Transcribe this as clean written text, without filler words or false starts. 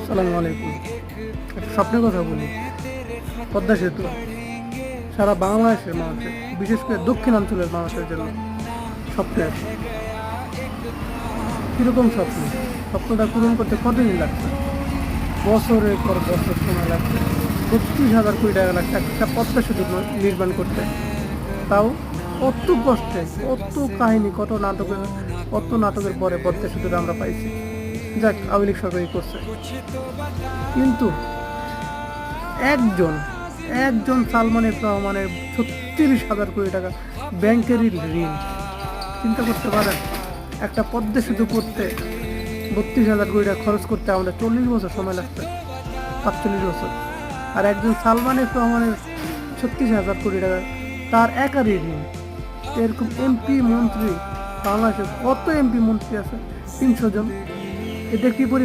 আসসালামু আলাইকুম। একটা স্বপ্নের কথা বলি। পদ্মা সেতু সারা বাংলাদেশের মানুষের, বিশেষ করে দক্ষিণাঞ্চলের মানুষের জন্য স্বপ্নের। কীরকম স্বপ্ন? স্বপ্নটা পূরণ করতে কতদিন লাগছে? বছরের পর বছর সময় লাগছে। ৩২,০০০ কোটি টাকা লাগছে একটা পদ্মা সেতু নির্মাণ করতে। তাও কত কষ্টে, কত কাহিনী, কত নাটকের পরে পদ্মা সেতুটা আমরা পাইছি। যাক, আওয়ামী লীগ সরকারই করছে। কিন্তু একজন একজন সালমানের রহমানের ৩৬,০০০ কোটি টাকা ব্যাংকেরই ঋণ। চিন্তা করতে পারেন, একটা পদ্মা সেতু করতে ৩২,০০০ কোটি টাকা খরচ করতে আমাদের ৪০ বছর সময় লাগছে, ৪৫ বছর। আর একজন সালমানের রহমানের ৩৬,০০০ কোটি টাকা তার একারই ঋণ। এরকম এমপি মন্ত্রী, বাংলাদেশে কত এমপি মন্ত্রী আছে? ৩০০ জন। এটা কি